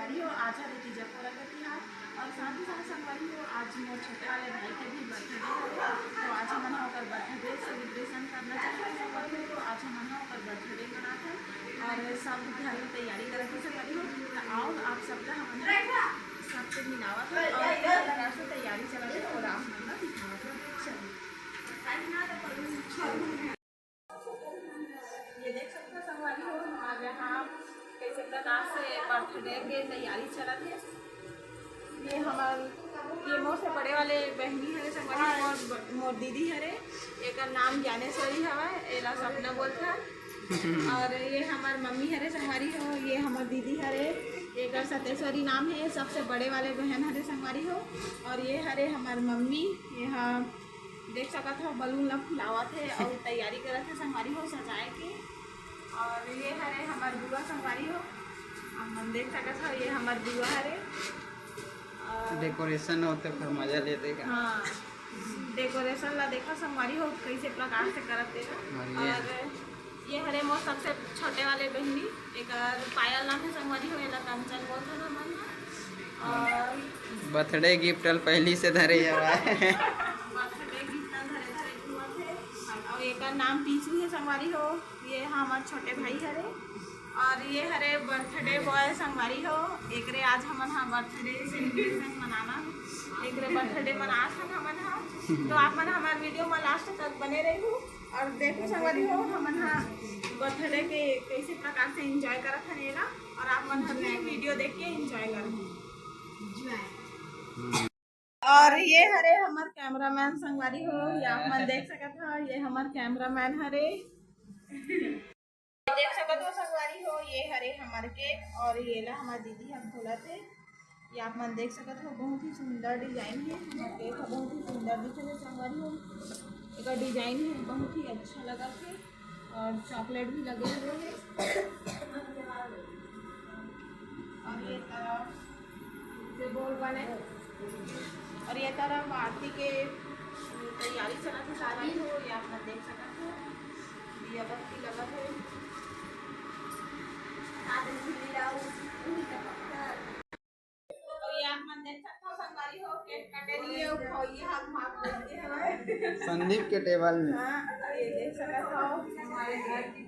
संगवारी हो आज हरे तीजा पूरा का तिहार और साथ ही साथ संगवारी हो आज मोर छोटे वाले भाई के भी बर्थडे है। तो आज हम होकर बर्थडे सेलिब्रेशन करना चाहते हैं संगवारी हो। तो आज हम होकर बर्थडे मनाते हैं और सब घर में तैयारी करते संगवारी हो। तो आओ आप सबका हम सबसे मिलावत है और इस तरह से तैयारी चलाते और आप मतलब दिखावत है। ये देख सकते हो संगवारी हो हमारे यहाँ कैसे प्रकार से बर्थडे के तैयारी चलत है। ये मोर से बड़े वाले बहनी हरे संगवारी और मोर दीदी हरे एक नाम ज्ञानेश्वरी हवा एला सपना बोलता और ये हमार मम्मी हरे संगवारी हो। ये हमार दीदी हरे एक सतेश्वरी नाम है। सबसे बड़े वाले बहन हरे संगवारी हो और ये हरे हमार मम्मी यहाँ देख सकते हो बलून ला फुलावत है और तैयारी करत है संगवारी हो सजाए के। और ये हरे हमार बुआ संगवारी हो हम देख सकते हो ये हमार बुआ हरे डेकोरेशन होते फिर मजा लेते का। हाँ डेकोरेशन ला देखा संगवारी हो कैसे प्रकार से करते हैं। और ये हरे मोर सबसे छोटे वाले बहनी एक पायल नाम है संगवारी हो एला कंचन बोलते ना मन। और बर्थडे गिफ्ट पहली से धरे हुआ है बर्थडे गिफ्ट धरे धरे हुआ थे और एक नाम पीछू है संगवारी हो। ये हमारे छोटे भाई हरे और ये हरे बर्थडे बॉय संगवारी हो। एक रे आज हमन हाँ बर्थडे सेलिब्रेशन मनाना एक रे बर्थडे मना हमन हाँ। तो आप मन हमारे वीडियो में लास्ट तक बने रही हो और देखो संगवारी हो हमन हाँ बर्थडे के कैसे प्रकार से एंजॉय करत हनेला और आप मन हमें वीडियो देख के एंजॉय करो। और ये हरे हमार कैमरामैन संगवारी हो या आप मन देख सकत हो ये हमार कैमरामैन हरे देख सकते हो संगवारी हो। ये हरे हमारे केक और ये ला हमारी दीदी हम खोला थे। ये आप मन देख सकते हो बहुत ही सुंदर डिजाइन है। केक बहुत ही सुंदर दिखे थे संगवारी हो। एक डिजाइन है बहुत ही अच्छा लगा थे और चॉकलेट भी लगे हुए हैं। और ये तरह से बोल बने और ये तरह आरती के तैयारी चला थे सारी हो। ये आप मन देख सकते हो दिया बत्ती लगा है। संदीप के टेबल में ये देख सकते हो हमारे घर की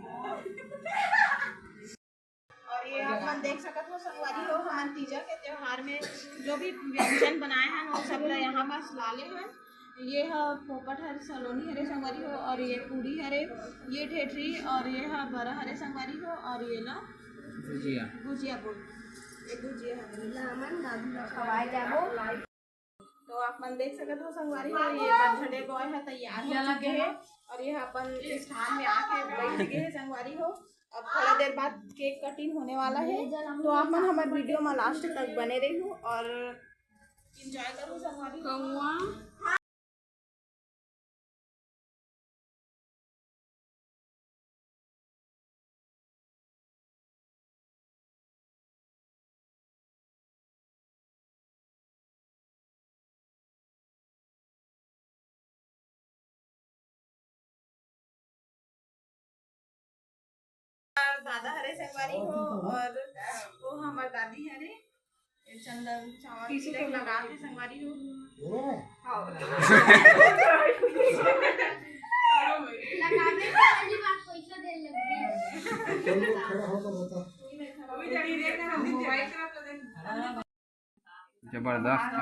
और ये आप मन देख सकते हो संगवारी हो हमारे तीजा के त्योहार में जो भी व्यंजन बनाए हैं वो सब यहाँ बस लाले हैं। ये है पोपट हरे सलोनी हरे संगवारी हो और ये पूड़ी हरे ये ठेठरी और ये है बड़ा हरे संगवारी हो और ये ना गुजिया बोल ये गुजिया हरे। तो आप मन देख सकते हो संगवारी हो ये बर्थडे बॉय है तैयार हो चुके हैं और ये अपन स्थान में आके बैठ गए हैं संगवारी हो। अब थोड़ा देर बाद केक कटिंग होने वाला है। तो आप मन हमारे वीडियो में लास्ट तक बने रही हो और एंजॉय करो संगवारी हो। दादा हरे संगवारी हो और वो हमारे दादी हरे चंदन चावल लगा के संगवारी हो। जबरदस्त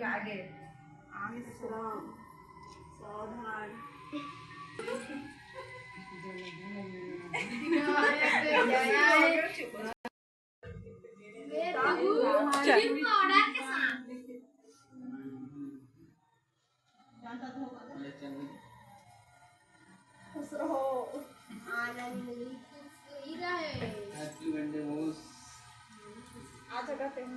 आगे सावधान खुश रहो आनंद हैप्पी बर्थडे मोस आज करते हैं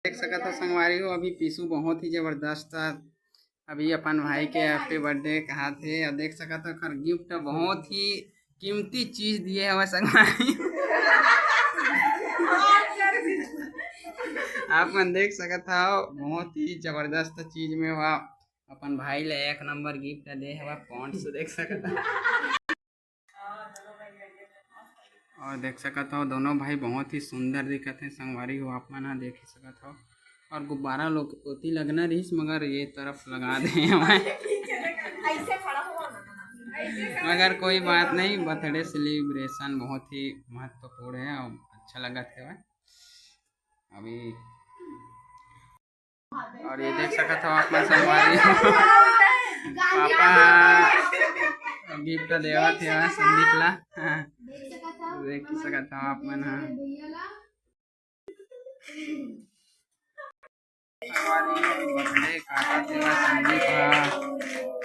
देख सकते हो संगवारी हो अभी पीसू बहुत ही जबरदस्त था। अभी अपन भाई के हैप्पी बर्थडे कहा थे और देख सकते हो गिफ्ट बहुत ही कीमती चीज दिए हवा संगवारी। आप मन देख सकत हो बहुत ही जबरदस्त चीज में हुआ अपन भाई ले 1 नंबर गिफ्ट दे हवा पॉन्ड्स देख सकत हो। और देख सकत हो दोनों भाई बहुत ही सुंदर दिखत है संगवारी हो आप मन देख सकत हो। और गुब्बारा लोग ओती लगना रहीस मगर ये तरफ लगा दे हमारे। मगर कोई बात नहीं, बर्थडे सेलिब्रेशन बहुत ही महत्वपूर्ण है और अच्छा लगा था अभी। और ये देख सकते हो आप मन संगवारी पापा गिफ्ट देवा थे संदीप ला। देख सकते हो आप मन बर्थडे काटा थे Sandeep.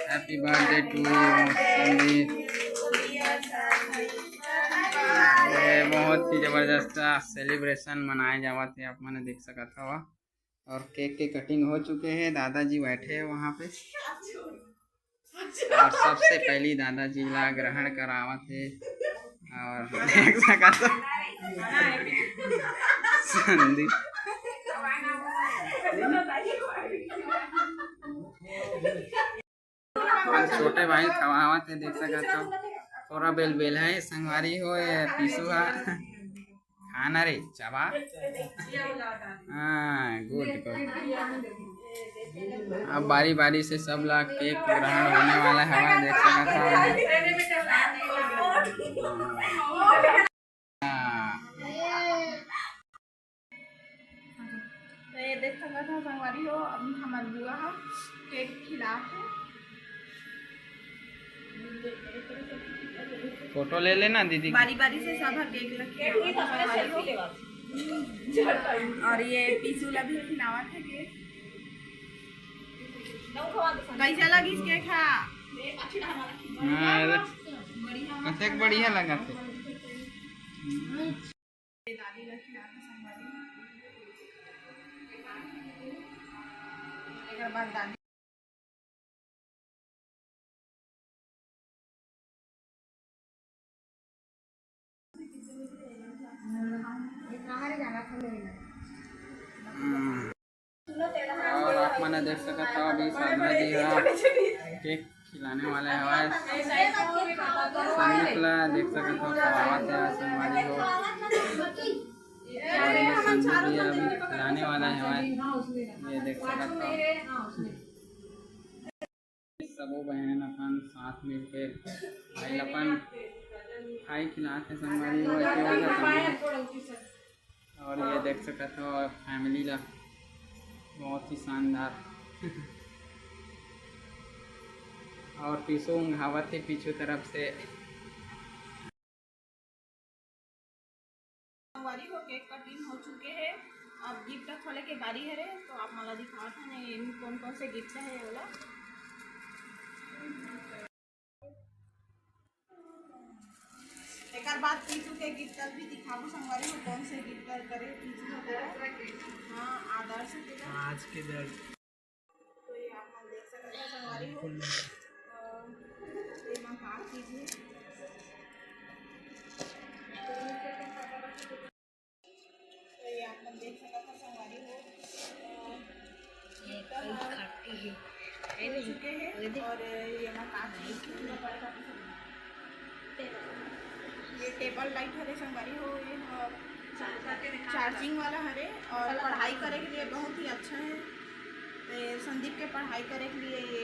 Happy birthday to you Sandeep. बहुत ही जबरदस्त सेलिब्रेशन मनाए जावा थे आप मैंने देख सकता हुआ। और केक के कटिंग हो चुके हैं, दादाजी बैठे हैं वहाँ पे और सबसे पहली दादाजी ला ग्रहण करावा थे। और देख सकता संदीप छोटे भाई खवावा थे देख सकता हो। थोड़ा बेल बेल है संगवारी हो पीसू खाना रे चाबा। हाँ गुड गुड। अब बारी बारी से सब लोग केक ग्रहण होने वाला है देख सकता हो। तो ये देख सकते हो संगवारी हो अभी हमारे बुआ हम केक खिला है। फोटो ले लेना दीदी। बारी बारी से सब केक रखे और ये पीसूला भी खिलावा थे केक। कैसा लगी इस केक? अच्छा बढ़िया लगा थे। दादी का खिला संगवारी एक बार दादी और आप मैंने देख सकता था अभी साधना जी केक खिलाने वाले हवाए संदीप ला देख सकता हो खवावा थे संगवारी हो। और ये संदीप जी अभी खिलाने वाला है ये देख सकता हो। सबो बहन अपन साथ मिलके भाई अपन खाई खिलाते संगवारी हो। और ये देख सकते हो फैमिली ला बहुत ही शानदार। और पीछू घावत है पीछू तरफ से। संगवारी हो केक कटिंग हो चुके हैं। अब गिफ्ट खोले के बारी है रे तो आप मला दिखाओ था नहीं कौन कौन से गिफ्ट है वाला। एक बात पीछू के गिफ्ट भी दिखाओ संगवारी हो कौन से गिफ्ट करे पीछू। हाँ आदर्श आज के दर तो ये आप देख सकते हैं संगवारी हो। ये मैं काट कीजिए तो ये आप देख सकते हैं संगवारी हो। चुके हैं और ये मैं काट ये टेबल लाइट हरे संगवारी हो। ये चार्जिंग वाला हरे और पढ़ाई करे के लिए बहुत ही अच्छा है। संदीप के पढ़ाई करे के लिए ये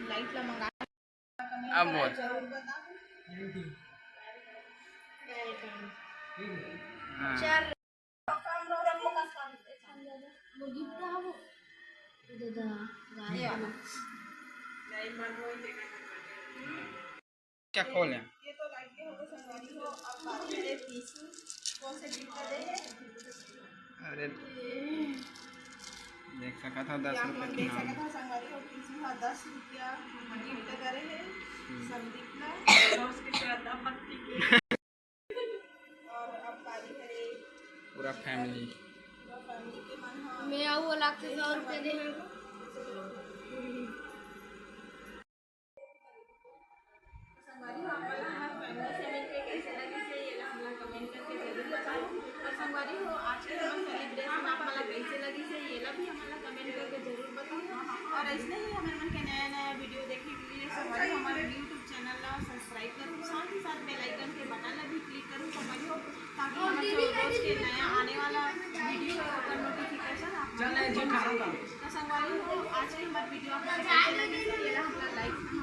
लाइट ला मंगा अब बोल जरूर बता। क्या खोल है ये तो लाइट के हो गए संगवारी हो। अब बात करें पीछू कौन से गिफ्ट दे। अरे देख सका था 10 रुपये देख सका था संगवारी हो पीछू का 10 रुपया गिफ्ट करे है संदीप ला और उसके श्रद्धा भक्ति के। और अब बारी करे पूरा फैमिली के मन मैं आओ लाख 100 रुपये दे संगवारी हो फैमिली से मिलके संगवारी हो आज के हमारा सेलिब्रेशन आप मला कैसे लगी से ये ला भी हमारा कमेंट करके जरूर बताइए और ऐसे ही हमारे मन के नया नया वीडियो देखने के लिए संगवारी हमारे यूट्यूब चैनल ला सब्सक्राइब करूँ, साथ ही साथ बेल आइकन के बटन ला भी क्लिक करूँ संगवारी हो, ताकि हमारे जो रोज के नया आने वाला वीडियो है उसका नोटिफिकेशन आप संगवारी हो आज की हमारी वीडियो आपको कैसे लगी ये ला हमारा लाइक